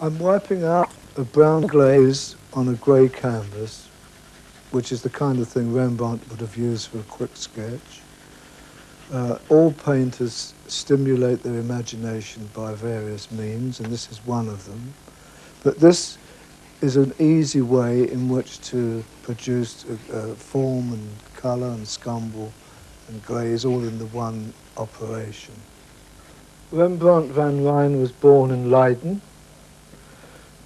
I'm wiping out a brown glaze on a grey canvas, which is the kind of thing Rembrandt would have used for a quick sketch. All painters stimulate their imagination by various means, and this is one of them. But this is an easy way in which to produce form and colour and scumble and glaze all in the one operation. Rembrandt van Rijn was born in Leiden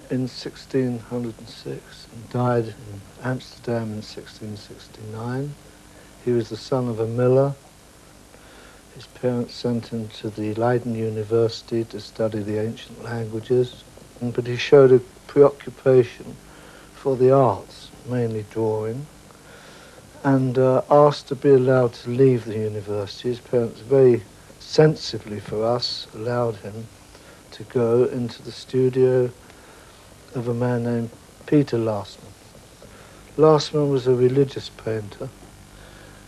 in 1606 and died in Amsterdam in 1669. He was the son of a miller. His parents sent him to the Leiden University to study the ancient languages, but he showed a preoccupation for the arts, mainly drawing, and asked to be allowed to leave the university. His parents very sensibly for us allowed him to go into the studio of a man named Peter Lastman. Lastman was a religious painter,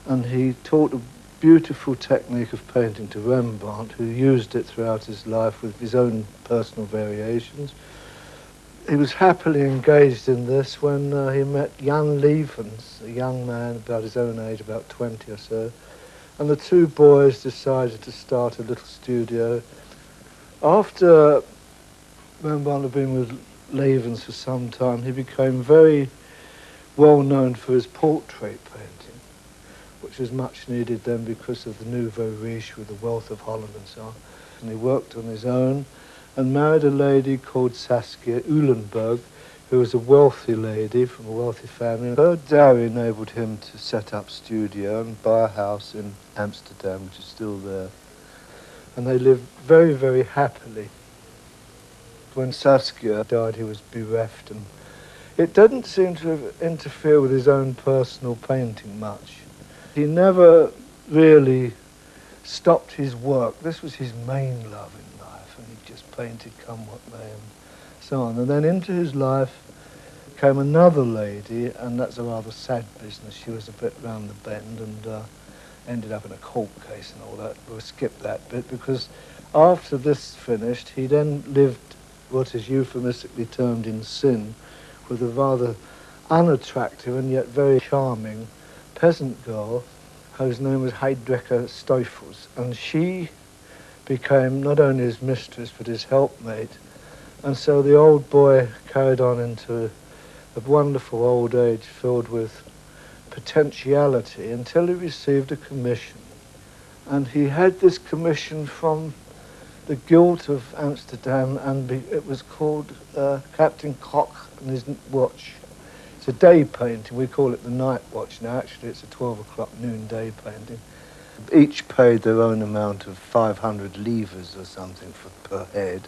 and he taught a beautiful technique of painting to Rembrandt, who used it throughout his life with his own personal variations. He was happily engaged in this when he met Jan Levens, a young man about his own age, about 20 or so, and the two boys decided to start a little studio. After Rembrandt had been with Levens for some time, he became very well known for his portrait painting, which was much needed then because of the nouveau riche with the wealth of Holland and so on. And he worked on his own and married a lady called Saskia Uhlenberg, who was a wealthy lady from a wealthy family. Her dowry enabled him to set up studio and buy a house in Amsterdam, which is still there. And they lived very, very happily. When Saskia died, he was bereft, and it didn't seem to have interfered with his own personal painting much. He never really stopped his work. This was his main love in life, and he just painted come what may and so on. And then into his life came another lady, and that's a rather sad business. She was a bit round the bend and ended up in a court case and all that. We'll skip that bit, because after this finished, he then lived what is euphemistically termed in sin with a rather unattractive and yet very charming peasant girl whose name was Heidreka Stoffels, and she became not only his mistress but his helpmate. And so the old boy carried on into a wonderful old age filled with potentiality until he received a commission. And he had this commission from the Guild of Amsterdam, and it was called Captain Koch and his watch. It's a day painting. We call it the night watch now. Actually, it's a 12 o'clock noonday painting. Each paid their own amount of 500 livres or something per head,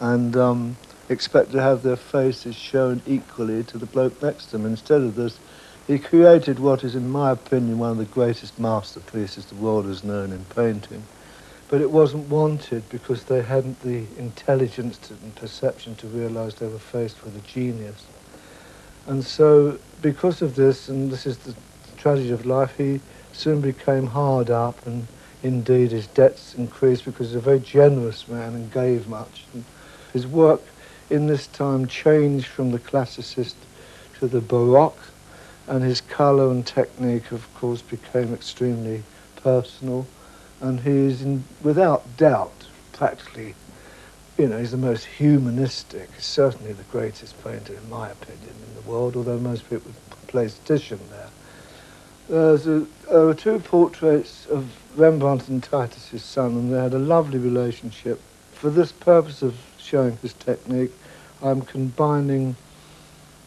and expect to have their faces shown equally to the bloke next to them. Instead of this, he created what is, in my opinion, one of the greatest masterpieces the world has known in painting. But it wasn't wanted because they hadn't the intelligence and perception to realise they were faced with a genius. And so, because of this, and this is the tragedy of life, he soon became hard up, and indeed his debts increased because he's a very generous man and gave much. And his work in this time changed from the classicist to the Baroque, and his colour and technique, of course, became extremely personal. And he's, without doubt, practically, he's the most humanistic, certainly the greatest painter, in my opinion, in the world, although most people place Titian there. There were two portraits of Rembrandt and Titus, his son, and they had a lovely relationship. For this purpose of showing his technique, I'm combining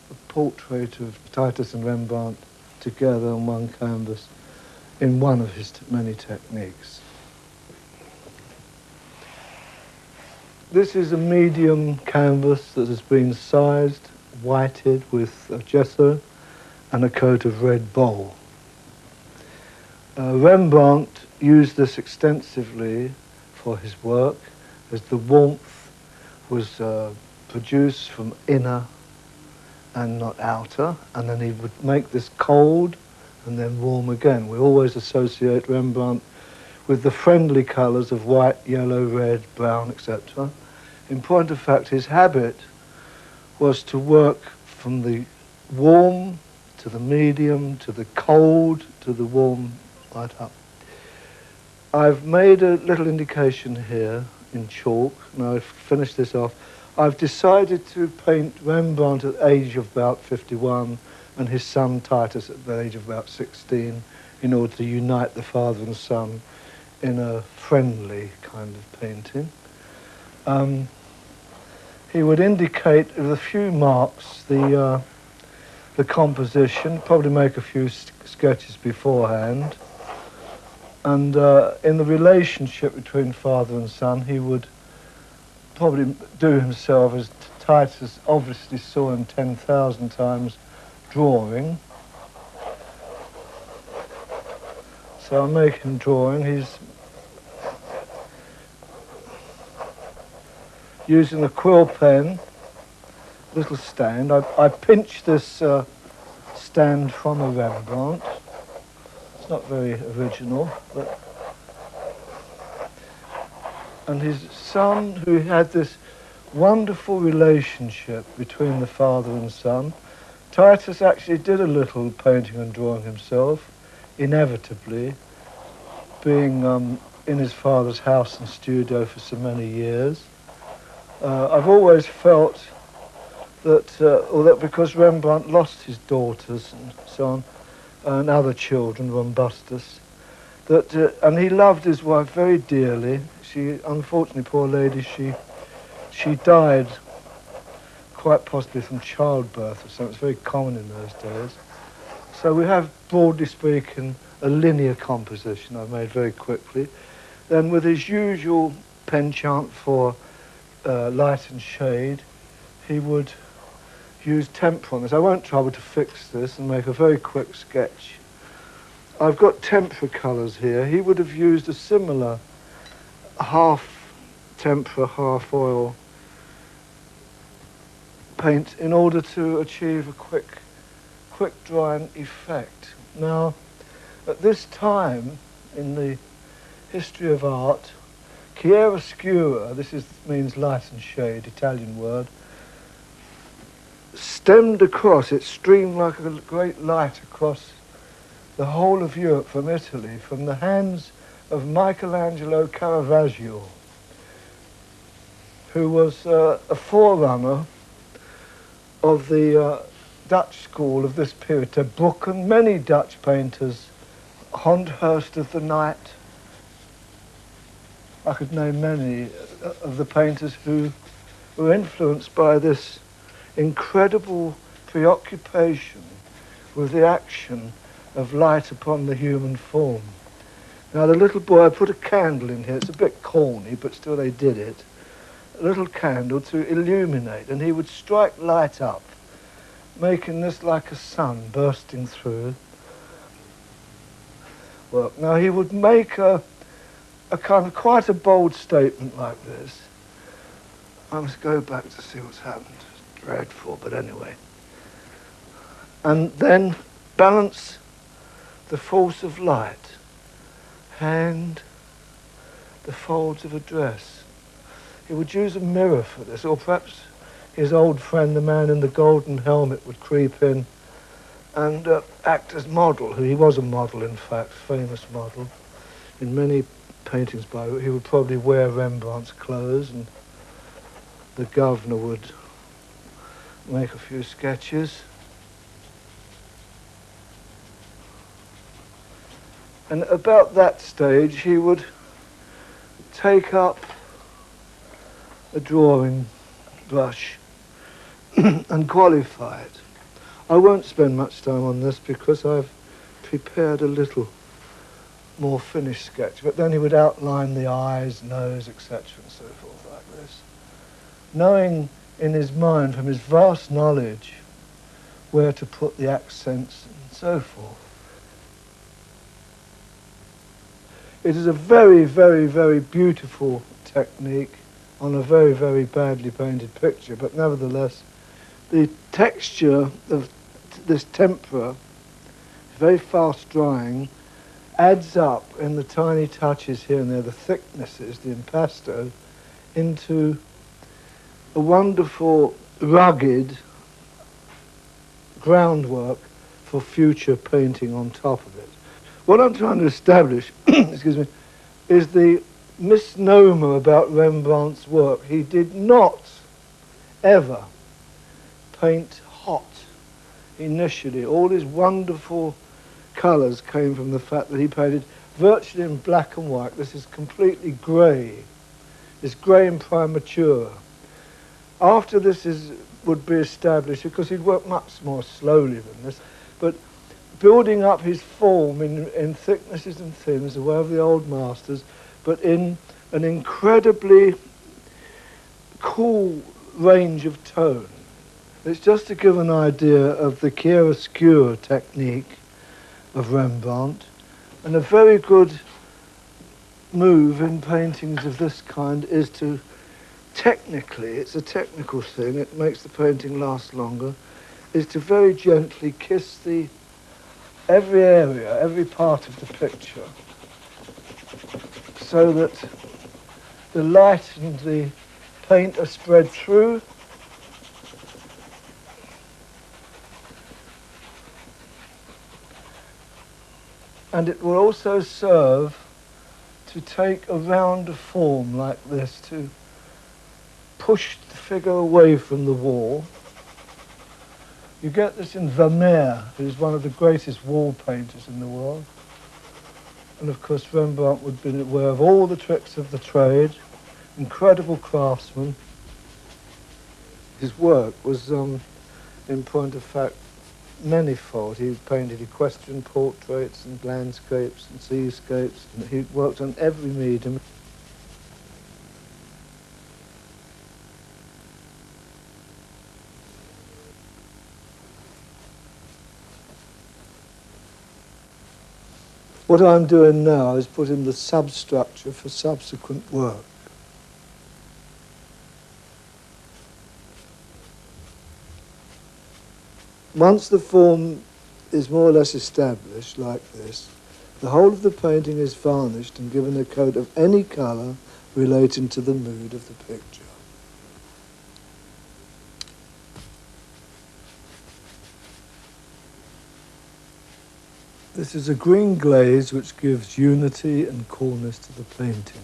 a portrait of Titus and Rembrandt together on one canvas in one of his many techniques. This is a medium canvas that has been sized, whited with gesso and a coat of red bole. Rembrandt used this extensively for his work, as the warmth was produced from inner and not outer, and then he would make this cold and then warm again. We always associate Rembrandt with the friendly colours of white, yellow, red, brown, etc. In point of fact, his habit was to work from the warm to the medium to the cold to the warm right up. I've made a little indication here in chalk. Now I've finished this off. I've decided to paint Rembrandt at the age of about 51 and his son Titus at the age of about 16 in order to unite the father and son in a friendly kind of painting. He would indicate with a few marks the composition, probably make a few sketches beforehand, and in the relationship between father and son, he would probably do himself, as Titus obviously saw him 10,000 times, drawing. So I'm making drawing. He's using a quill pen, little stand. I pinched this stand from a Rembrandt. It's not very original, but... And his son, who had this wonderful relationship between the father and son. Titus actually did a little painting and drawing himself, inevitably, being in his father's house and studio for so many years. I've always felt that, because Rembrandt lost his daughters and so on, and other children, Rombustus, that, and he loved his wife very dearly. She, unfortunately, poor lady, she died quite possibly from childbirth or something. It's very common in those days. So we have, broadly speaking, a linear composition I've made very quickly. Then with his usual penchant for light and shade, he would use tempera on this. I won't trouble to fix this and make a very quick sketch. I've got tempera colours here. He would have used a similar half tempera, half oil paint in order to achieve a quick drying effect. Now, at this time in the history of art, chiaroscuro, means light and shade, Italian word, stemmed across, it streamed like a great light across the whole of Europe from Italy, from the hands of Michelangelo Caravaggio, who was a forerunner of the Dutch school of this period, Ter Broeken, many Dutch painters, Honthurst of the Night. I could name many of the painters who were influenced by this incredible preoccupation with the action of light upon the human form. Now the little boy, I put a candle in here, it's a bit corny, but still they did it. A little candle to illuminate, and he would strike light up, making this like a sun bursting through. Well, now he would make a kind of quite a bold statement like this. I must go back to see what's happened. It's dreadful, but anyway. And then balance the force of light, hand the folds of a dress. He would use a mirror for this, or perhaps his old friend, the man in the golden helmet, would creep in and act as model. He was a model, in fact, famous model. In many paintings by him, he would probably wear Rembrandt's clothes, and the governor would make a few sketches. And about that stage, he would take up a drawing brush and qualify it. I won't spend much time on this because I've prepared a little more finished sketch, but then he would outline the eyes, nose, etc. and so forth like this, knowing in his mind, from his vast knowledge, where to put the accents and so forth. It is a very, very, very beautiful technique on a very, very badly painted picture, but nevertheless, the texture of this tempera, very fast drying, adds up in the tiny touches here and there, the thicknesses, the impasto, into a wonderful rugged groundwork for future painting on top of it. What I'm trying to establish, excuse me, is the misnomer about Rembrandt's work. He did not ever paint hot initially. All his wonderful colours came from the fact that he painted virtually in black and white. This is completely grey. It's grey and premature. After this would be established, because he'd worked much more slowly than this, but building up his form in thicknesses and thins, the way of the old masters, but in an incredibly cool range of tone. It's just to give an idea of the chiaroscuro technique of Rembrandt, and a very good move in paintings of this kind is to, technically, it's a technical thing, it makes the painting last longer, is to very gently kiss every area, every part of the picture, so that the light and the paint are spread through. And it will also serve to take a rounder form like this, to push the figure away from the wall. You get this in Vermeer, who's one of the greatest wall painters in the world. And of course Rembrandt would be aware of all the tricks of the trade, incredible craftsman. His work was, in point of fact, manifold. He painted equestrian portraits and landscapes and seascapes, and he worked on every medium. What I'm doing now is putting the substructure for subsequent work. Once the form is more or less established, like this, the whole of the painting is varnished and given a coat of any colour relating to the mood of the picture. This is a green glaze which gives unity and coolness to the painting.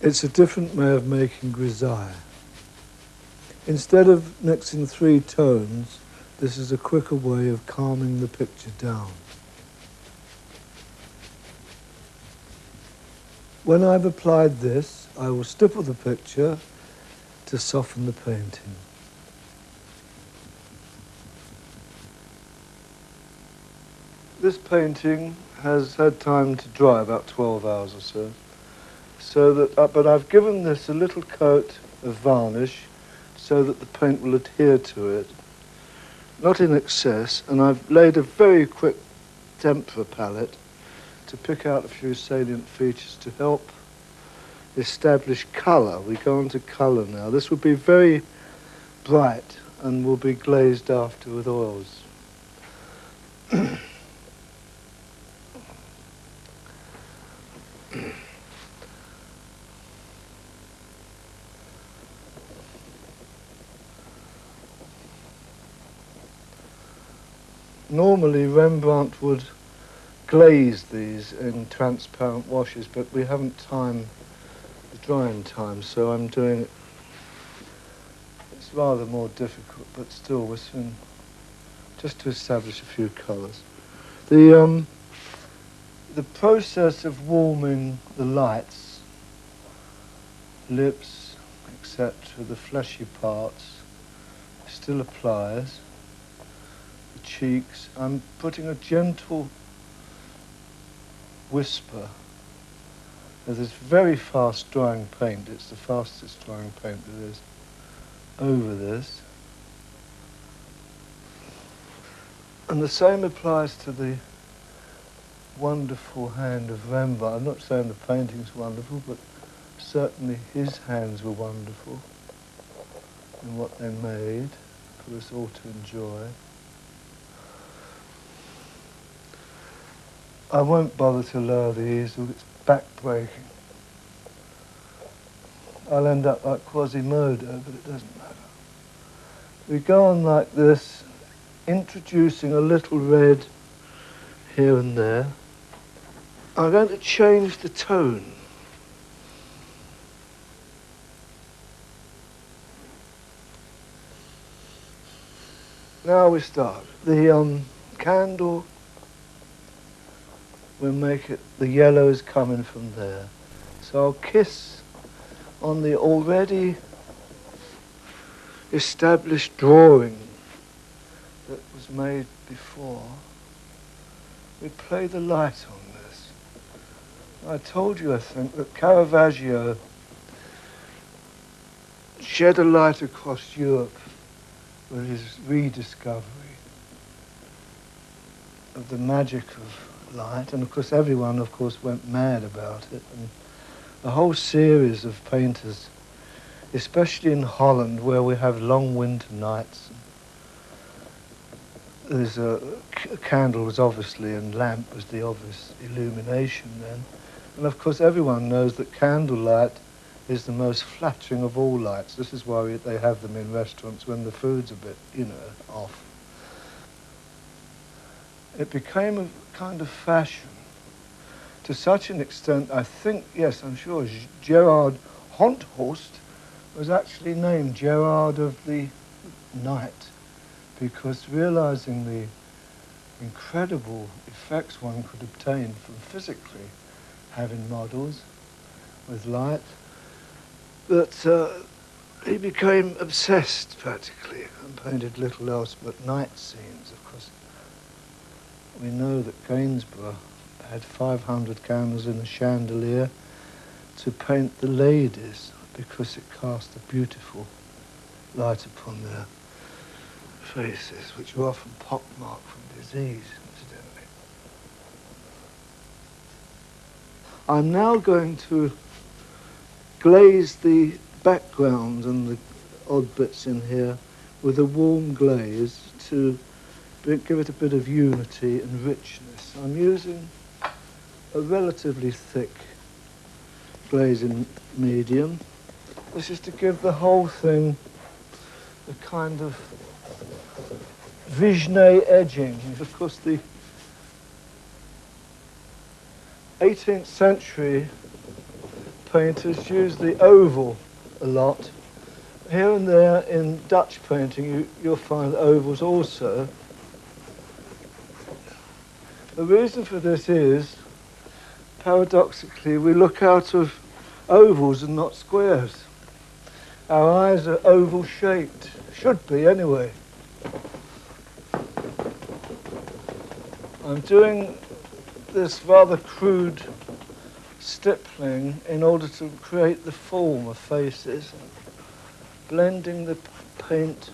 It's a different way of making grisaille. Instead of mixing 3 tones, this is a quicker way of calming the picture down. When I've applied this, I will stipple the picture to soften the painting. This painting has had time to dry, about 12 hours or so, but I've given this a little coat of varnish so that the paint will adhere to it, not in excess, and I've laid a very quick tempera palette to pick out a few salient features to help establish colour. We go on to colour now. This will be very bright and will be glazed after with oils. Normally Rembrandt would glaze these in transparent washes, but we haven't the drying time, so I'm doing it. It's rather more difficult, but still we're soon, just to establish a few colours. The process of warming the lights, lips, etc., the fleshy parts, still applies. Cheeks, I'm putting a gentle whisper of this very fast drying paint. It's the fastest drying paint there is over this. And the same applies to the wonderful hand of Rembrandt. I'm not saying the painting's wonderful, but certainly his hands were wonderful in what they made for us all to enjoy. I won't bother to lower the easel, it's back-breaking. I'll end up like Quasimodo, but it doesn't matter. We go on like this, introducing a little red here and there. I'm going to change the tone. Now we start. The candle, we'll make it, the yellow is coming from there. So I'll kiss on the already established drawing that was made before. We play the light on this. I told you, I think, that Caravaggio shed a light across Europe with his rediscovery of the magic of light, and of course everyone, of course, went mad about it. And a whole series of painters, especially in Holland, where we have long winter nights. There's candles, obviously, and lamp was the obvious illumination then. And of course everyone knows that candlelight is the most flattering of all lights. This is why they have them in restaurants when the food's a bit, off. It became a kind of fashion to such an extent, I think, yes, I'm sure, Gerard Honthorst was actually named Gerard of the Night, because realizing the incredible effects one could obtain from physically having models with light, that he became obsessed practically and painted little else but night scenes. Of course, we know that Gainsborough had 500 candles in a chandelier to paint the ladies because it cast a beautiful light upon their faces, which were often pockmarked from disease, incidentally. I'm now going to glaze the background and the odd bits in here with a warm glaze to give it a bit of unity and richness. I'm using a relatively thick glazing medium. This is to give the whole thing a kind of Vigenay edging. Of course, the 18th century painters used the oval a lot. Here and there in Dutch painting you'll find ovals also. The reason for this is, paradoxically, we look out of ovals and not squares. Our eyes are oval-shaped, should be anyway. I'm doing this rather crude stippling in order to create the form of faces, blending the paint.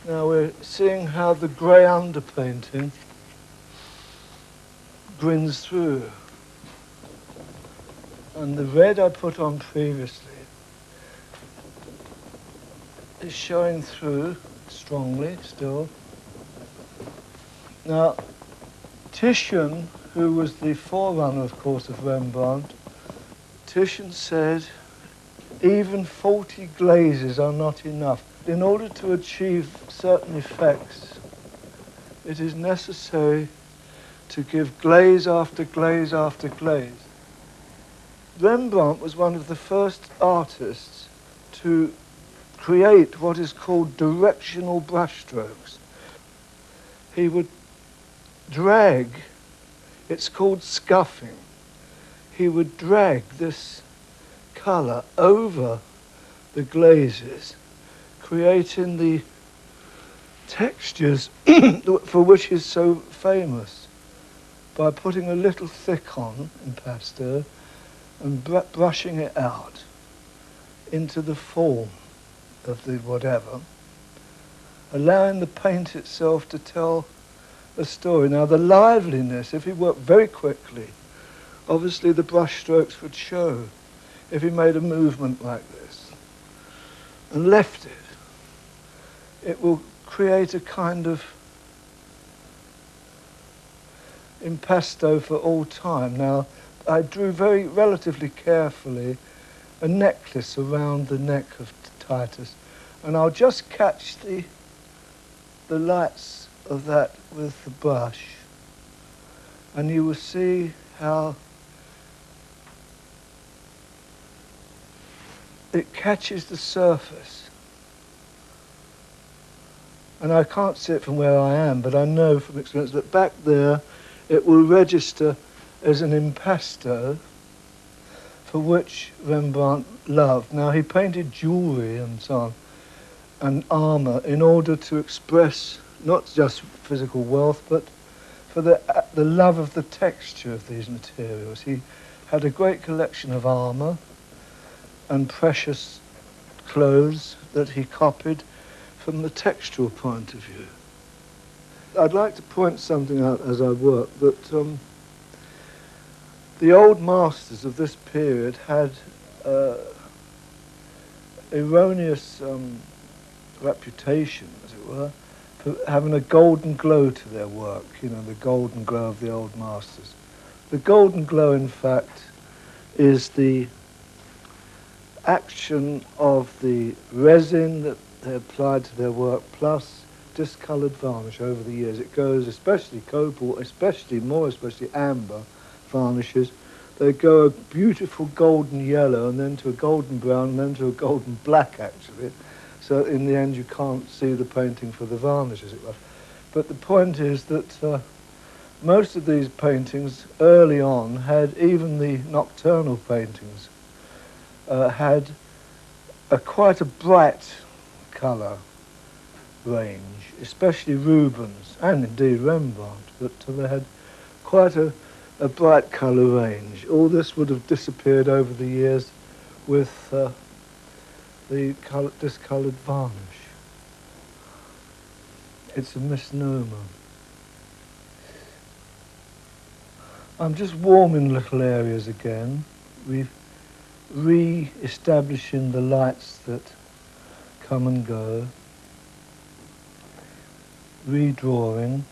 Now we're seeing how the grey underpainting grins through. And the red I put on previously is showing through strongly still. Now, Titian, who was the forerunner, of course, of Rembrandt, Titian said, even 40 glazes are not enough. In order to achieve certain effects, it is necessary to give glaze after glaze after glaze. Rembrandt was one of the first artists to create what is called directional brushstrokes. He would drag, it's called scuffing, he would drag this colour over the glazes, creating the textures for which he's so famous, by putting a little thick on impasto and brushing it out into the form of the whatever, allowing the paint itself to tell a story. Now the liveliness, if he worked very quickly, obviously the brush strokes would show. If he made a movement like this and left it, it will create a kind of impasto for all time. Now I drew very relatively carefully a necklace around the neck of Titus, and I'll just catch the lights of that with the brush, and you will see how it catches the surface. And I can't see it from where I am, but I know from experience that back there it will register as an impasto, for which Rembrandt loved. Now, he painted jewellery and so on, and armour, in order to express not just physical wealth, but for the love of the texture of these materials. He had a great collection of armour and precious clothes that he copied from the textual point of view. I'd like to point something out as I work, that the old masters of this period had erroneous reputation, as it were, for having a golden glow to their work, you know, the golden glow of the old masters. The golden glow, in fact, is the action of the resin that they applied to their work, plus discoloured varnish over the years. It goes, especially cobalt, more especially amber varnishes. They go a beautiful golden yellow, and then to a golden brown, and then to a golden black, actually. So in the end you can't see the painting for the varnish, as it were. But the point is that most of these paintings early on had, even the nocturnal paintings, had quite a bright colour range, especially Rubens and indeed Rembrandt, but they had quite a bright colour range. All this would have disappeared over the years with the discoloured varnish. It's a misnomer. I'm just warming little areas again, re-establishing the lights that come and go, redrawing.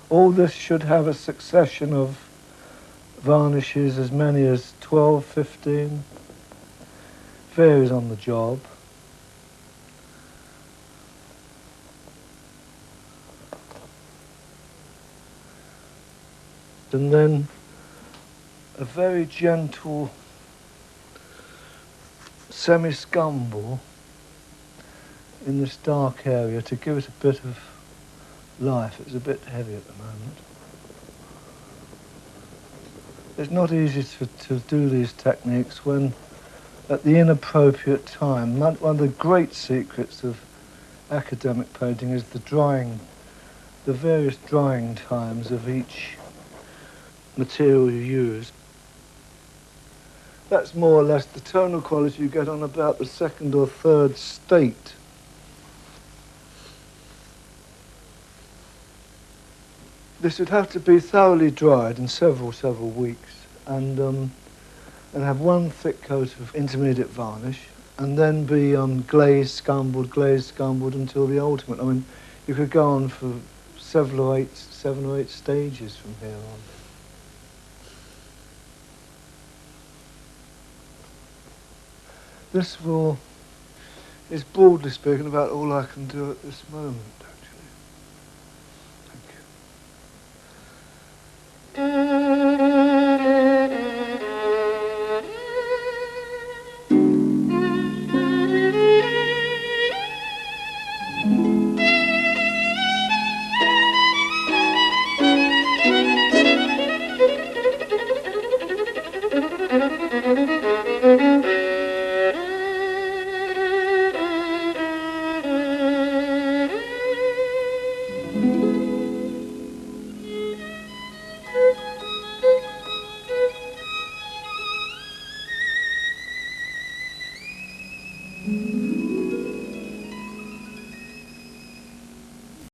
All this should have a succession of varnishes, as many as 12, 15, varies on the job. And then a very gentle semi-scumble in this dark area to give it a bit of life. It's a bit heavy at the moment. It's not easy to do these techniques when at the inappropriate time. One of the great secrets of academic painting is the various drying times of each material you use. That's more or less the tonal quality you get on about the second or third state. This would have to be thoroughly dried in several weeks, and have one thick coat of intermediate varnish, and then be glazed, scumbled until the ultimate. I mean, you could go on for 7 or 8 stages from here on. This is broadly speaking about all I can do at this moment, actually. Thank you.